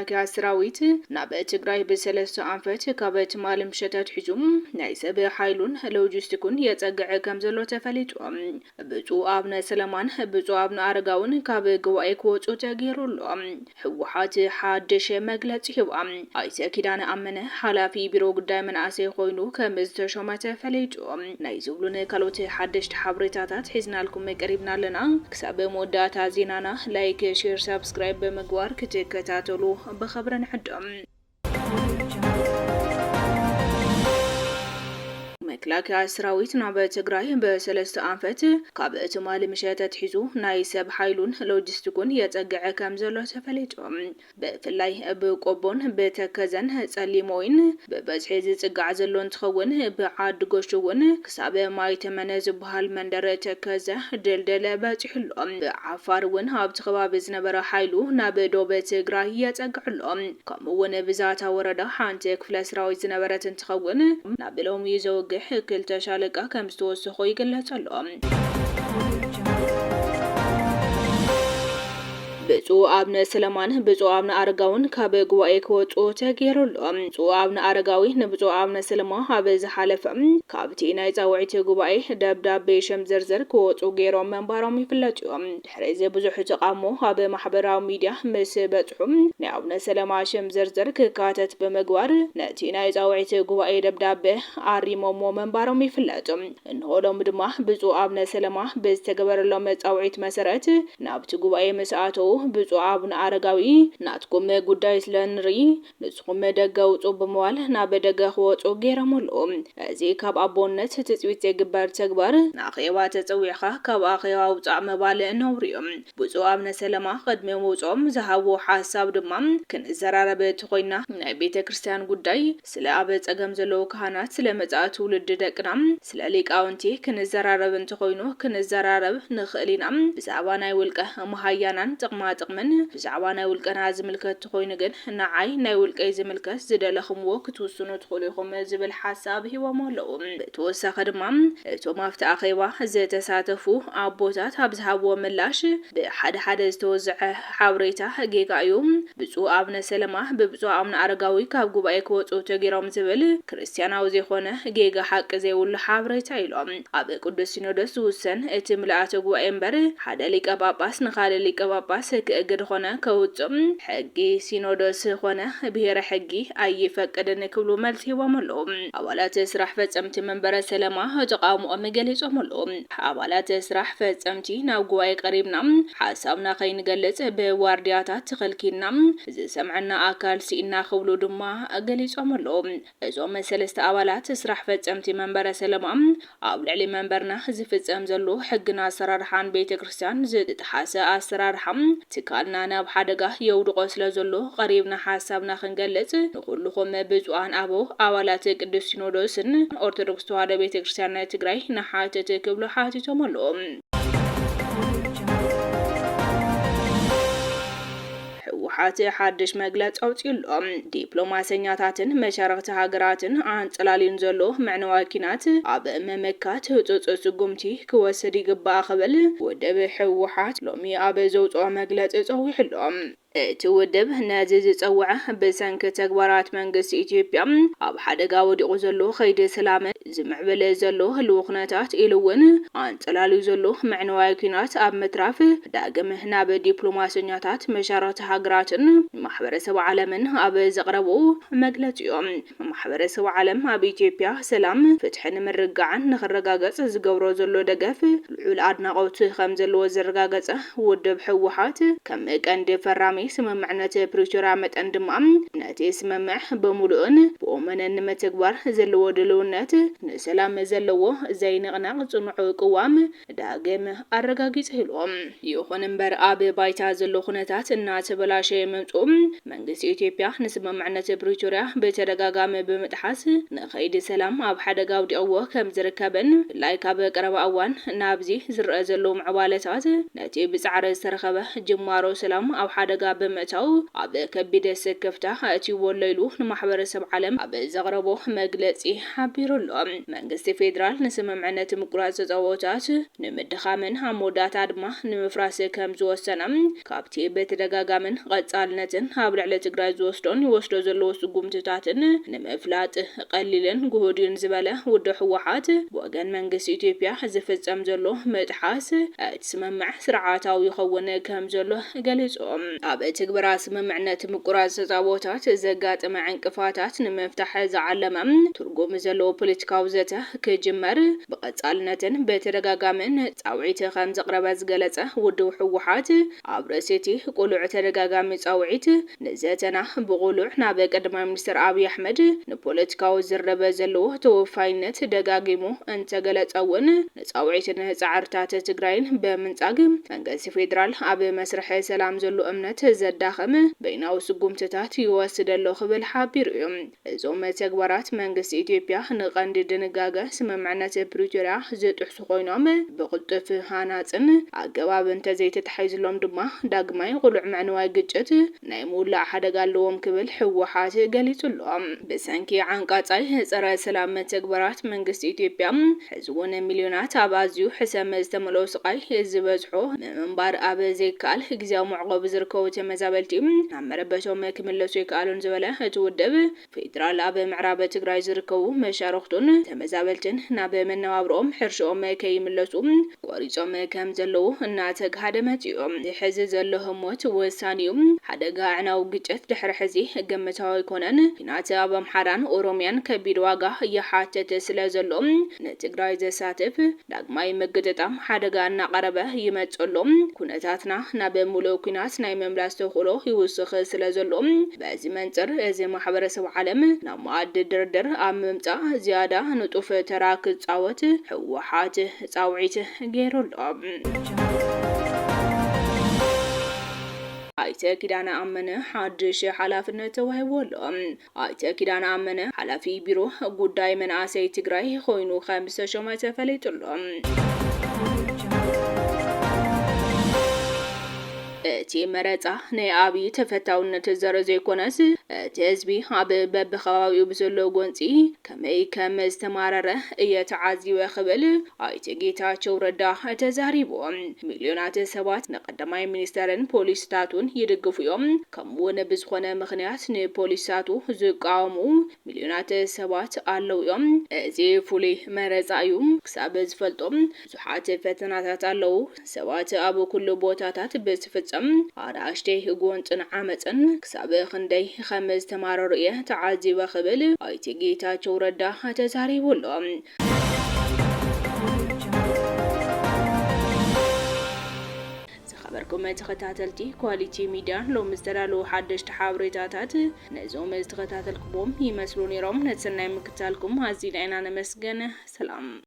መከላከያ ሰራዊት ናብ ትግራይ በሰለስተ አንፈት ካብት ማለም ሸታት ሒዙም ናይ ሰብ ሓይሉን ሎጂስቲኩን የጸግዕ ከም ዘሎ ተፈሊጡ ብፁዕ አብነ ሰለማን ብፁዕ አብነ አረጋውን ካብ ጉባኤ ክወጹ ተገይሩሎ ህወሓት ሓድሽ መግለጺ ሂቡ አይተ ኪዳነ አመነ ሓላፊ ቢሮ ጉዳይ መናእሰይ ኮይኑ ከም ዝተሾመ ተፈሊጡ ናይ ዝብሉን ካልኦት ሓድሽ ሓበሬታታት ሒዝናልኩም ቀሪብና ኣለና ክሳብ መወዳእታ ዜናና ላይክ ሼር ሰብስክራይብ በመግባር ክትከታተሉ بخبرنا حدهم መከላከያ ሰራዊት ናብ ትግራይ በሰለስተ አንፈት ካብ እትማል ምሸታት ሒዙ ናይ ሰብ ሓይሉን ሎጂስቲኩን የጸግዕ ከም ዘሎ ተፈሊጡ ብፍላይ ብቆቦን በተከዘን ጸሊሞይን በበዝሒ ዝጽጋዕ ዘሎ እንትኸውን ብዓድ ጎሽውን ክሳብ ማይ ተመነ ዝበሃል መንደር ተከዘ ደልደለ በጽሕሎ ብዓፋር ውን ኣብቲ ከባቢ ዝነበረ ሓይሉ ናብ ዶብ ትግራይ የጸግዕሎ ከምኡውን ብዛታ ወረዳ ሓንቲ ክፍለ ሰራዊት ዝነበረት እንትኸውን ናብ ሎሚ ዘወግሕ ክልተ ሻለቃ ከም ዝተወሰኹ ይግለጽ ኣሎ ብፁዕ አብነ ሰለማን ብፁዕ አብነ አረጋውን ካብ ጉባኤ ክወጹ ተገይሩሎም ብፁዕ አብነ አረጋዊ ንብፁዕ አብነ ሰለማ ኣብ ዝሓለፈ ካብቲ ናይ ጻውዒት ጉባኤ ደብዳቤ ሸም ዝርዝር ክወጹ ገይሮም መንባሮም ይፍለጡ ድሕሪ ብዙሕ ተቃውሞ ኣብ ማሕበራዊ ሚድያ ምስ በጽሑም ናይ አብነ ሰለማ ሸም ዝርዝር ክካተት በመግባር ነቲ ናይ ጻውዒት ጉባኤ ደብዳቤ ኣሪሞሞ መንባሮም ይፍለጡ እንሆሎም ድማ ብፁዕ አብነ ሰለማ ብዝተገበረሎም ጻውዒት መሰረት ናብቲ ጉባኤ መስኣተው ብፁዕ አብነ አረጋዊ ናትኩም ጉዳይ ስለንሪ ንስኩም ደገ ውጹ በመዋል ናብ ደገ ክወጹ ገይሮምሎ እዚ ካብ አቦነት ትጽዊት ዝግበር ተግባር ናኺዋ ተጽዊዕኻ ካብ ኣኺዋ ውጻእ መባል ነውሪዮም ብፁዕ አብነ ሰለማ ቅድሚ ውጾም ዝሃቡ ሓሳብ ድማ ክንዘራረበ ተኾይና ናይ ቤተ ክርስቲያን ጉዳይ ስለ ኣብ ጸገም ዘለው ካህናት ስለ መጻእ ትውልድ ደቅና ስለ ሊቃውንቲ ክንዘራረብ እንትኾይኑ ክንዘራረብ ንኽእሊና ብዛዕባ ናይ ውልቀ መሃያናን ጥቅምን ብዛዕባ ናይ ውልቀና ዝምልከት ኮይኑ ግን ንዓይ ናይ ውልቀይ ዝምልከት ዝደለኹምዎ ክትውስኑ ትኽእሉ ኢኹም ዝብል ሓሳብ ሂቦም ኣለዉ ብተወሳኺ ድማ እቶም ኣብቲ ኣኼባ ዝተሳተፉ ኣቦታት ኣብ ዝሃብዎ ምላሽ ብሓደ ሓደ ዝተወዝዐ ሓበሬታ ጌጋ እዩ ብፁዕ አብነ ሰለማ ብብፁዕ አብነ አረጋዊ ካብ ጉባኤ ክወጹ ተገይሮም ዝብል ክርስቲያናዊ ዘይኮነ ጌጋ ሓቂ ዘይብሉ ሓበሬታ ኢሎም ኣብ ቅዱስ ሲኖዶስ ዝውሰን እቲ ምልኣተ ጉባኤ እምበር ሓደ ሊቀ ጳጳስ ንኻልእ ሊቀ ጳጳስ كأجد خنا كوتم حقي سينودوس خنا بهر حقي أي فقدن كلو ملتي وملهم أولات سرح فتمت منبر سلامة تقاموا مجلس وملهم أولات سرح فتمتي نوجواي قريبنا حسابنا خين جلس بوارديات تخلكينا إذا سمعنا أكل سينا خولو دما جلس وملهم إذا مسلست أولات سرح فتمتي منبر سلامة أول علي منبرنا زفت أمزلو حقنا سرار حان بيت كريستيان زد تحاسة أسرار حم تكالنا ناب حدقة يودقو سلازلو قريبنا حسابنا خنجلت نقولكم بزوان أبو أولات قدس سينودوسن أرثوذكس تواهدو بيت كريستيان تግራይ نحاتت كبلو حاتتو ملوم وحات حدش مجلس أوتيلهم دبلوماسياتن مشاركة هاجراتن عن تلالين زلو معنواكينات عب ممكات تسقمتي كوسدي قبا خبل ودبح وحات لومي عب زوج مجلس أويحلهم تودب نازز تصوعه بسنك تكبارات منقس إثيوبيا أب حدقا ودقو زلو خيد سلامة زمعبل زلو الوخناتات إلوون عن تلالي زلو معنواكينات أب متراف داقم هنا بديبلوماسياتات مشارات هاجراتن محبرسة وعالمن أب زقربو مجلس يوم محبرسة وعالم أب إثيوبيا سلام فتحن من رقعن نخرقاقس زقورو زلو دقف العول عدنا قوت خمزلو زرقاقس ودب حوحات كم كان فرامي سممعنة بريتوريا متقدم ناتي سممع بملؤن بأمنا نمتكبر زلو دلونات نسلام زلو زي نغنق صنعو قوام داقم الرقاقيت هلوم يوخن انبر آبي بايتا زلو خنتات الناس بلاشي ممتوم منقس إثيوبيا نسممعنة بريتوريا بترقاقام بمتحاس نخيد سلام أب حدقاو دي أوه كم زركبن لايكا بقرب أوان نابزي زر زلو معوالتات ناتي بسعر السرخبة جمارو سلام أو حدقا ብምእታው ኣብ ከቢድ ስክፍታ ኣትይዎ ለይሉ ንማሕበረሰብ ዓለም ኣብ ዘቕረቦ መግለጺ ሓቢሩሎ መንግስቲ ፌደራል ንስምምዕነት ምቁራጽ ጸወታት ንምድኻምን ኣሞዳታ ድማ ንምፍራስ ከም ዝወሰነ ካብቲ በተደጋጋምን ቀጻልነትን ኣብ ልዕሊ ትግራይ ይወስዶ ዘለዎ ስጉምትታትን ንምፍላጥ ቀሊልን ጉህድን ዝበለ ውድብ ህወሓት ወገን መንግስቲ ኢትዮጵያ ዝፍጸም ዘሎ መጥሓስ ስምምዕ ስርዓታዊ ይኸውን ከም ዘሎ ገሊጾም ኣብ ትግበራ ስምምዕነት ምቁራጽ ጸወታት ዘጋጥመ ዕንቅፋታት ንምፍታሕ ዝዓለመ ትርጉም ዘለዎ ፖለቲካዊ ዘተ ክጅመር ብቀጻልነትን በተደጋጋምን ጻውዒት ከም ዘቕረበ ዝገለጸ ውድብ ህወሓት ኣብ ርእሲቲ ቁሉዕ ተደጋጋሚ ጻውዒት ንዘተና ብቁሉዕ ናብ ቀዳማይ ሚኒስትር ኣብይ ኣሕመድ ንፖለቲካዊ ዝረበ ዘለዎ ተወፋይነት ደጋጊሙ እንተገለጸውን ንጻውዒትን ጻዕርታት ትግራይን ብምንጻግ መንግስቲ ፌደራል ኣብ መስርሕ ሰላም ዘሎ እምነት ዘዳኸም በይናዊ ስጉምትታት ይወስደሎ ክብል ሓቢሩ እዩ። እዞም ተግባራት መንግስቲ ኢትዮጵያ ንቐንዲ ድንጋገ ስምምዕነት ፕሪቶሪያ ዝጥሕሱ ኮይኖም ብቕልጡፍ ሃናጽን ኣገባብ እንተዘይተተሓሒዝሎም ድማ ዳግማይ ቁሉዕ ምዕንዋይ ግጭት ናይ ምውላዕ ሓደጋ ኣለዎም ክብል ህወሓት ገሊጹሎ ብሰንኪ ዓንቃጻይ ጸረ ሰላም ተግባራት መንግስቲ ኢትዮጵያ ሕዝቡን ሚልዮናት ኣብ ኣዝዩ ሕሰም ዝተመልኦ ስቃይ ዝበዝሖ ምንባር ኣብ ዘይከኣል ግዚያዊ መዕቆቢ ዝርከቡ ተመዛበልቲ ናብ መረበቶም ክምለሱ ይከኣሉን ዝበለ እቲ ውድብ ፌደራል ኣብ ምዕራብ ትግራይ ዝርከቡ መሻርክቱን ተመዛበልትን ናብ መነባብሮኦም ሕርሽኦም ከይምለሱ ቆሪጾም ከም ዘለዉ እናተጋሃደመት እዮም። ሕዚ ዘሎ ህሞት ወሳኒ እዩ። ሓደጋ ዕናዊ ግጭት ድሕሪ ሕዚ ገመታዊ ኣይኮነን። ኩናት ኣብ ኣምሓራን ኦሮምያን ከቢድ ዋጋ ይሓትት ስለ ዘሎ ንትግራይ ዘሳትፍ ዳግማይ ምግጥጣም ሓደጋ እናቐረበ ይመጽሎም ኩነታትና ናብ ሙሉእ ኩናት ናይ ምምላስ ተኽእሎ ይውስኽ ስለ ዘሎ በዚ መንጽር እዚ ማሕበረሰብ ዓለም ናብ መኣዲ ድርድር ኣብ ምምጻእ ዝያዳ ንጡፍ ተራ ክጻወት ህወሓት ጻውዒት ገይሩሎ ኣይተ ኪዳነ ኣመነ ሓድሽ ሓላፍነት ተዋሂብሎ ኣይተ ኪዳነ ኣመነ ሓላፊ ቢሮ ጉዳይ መናእሰይ ትግራይ ኮይኑ ከም ዝተሾመ ተፈሊጡሎ እቲ መረፃ ናይ ኣብይ ተፈታውነት ዘርኢ ዘይኮነስ እቲ ህዝቢ ኣብ በብኸባቢኡ ብዘሎ ጎንፂ ከመይ ከም ዝተማረረ እየተዓዚበ ክብል ኣይተ ጌታቸው ረዳ ተዛሪቦም ሚልዮናት ሰባት ንቀዳማይ ሚኒስተርን ፖሊስታቱን ይድግፉ እዮም ከምኡውን ብዝኾነ ምክንያት ንፖሊሳቱ ዝቃወሙ ሚልዮናት ሰባት ኣለው እዮም እዚ ፍሉይ መረፃ እዩ ክሳብ ዝፈልጦም ብዙሓት ፈተናታት ኣለው ሰባት ኣብ ኩሉ ቦታታት ብዝፍፀም ኣናእሽተይ ጎንፅን ዓመፅን ክሳብ ክንደይ ከም ዝተማረሩ እየ ተዓዚበ ክብል ኣይተ ጌታቸው ረዳ ተዛሪቡሎ ዝኸበርኩም ተኸታተልቲ ኳሊቲ ሚድያ ሎሚ ዝተዳለዉ ሓደሽቲ ሓበሬታታት ነዞም ዝተኸታተልኩሞም ይመስሉ ነይሮም ነቲ ሰናይ ምክታልኩም ኣዝና ኢና ነመስገን ሰላም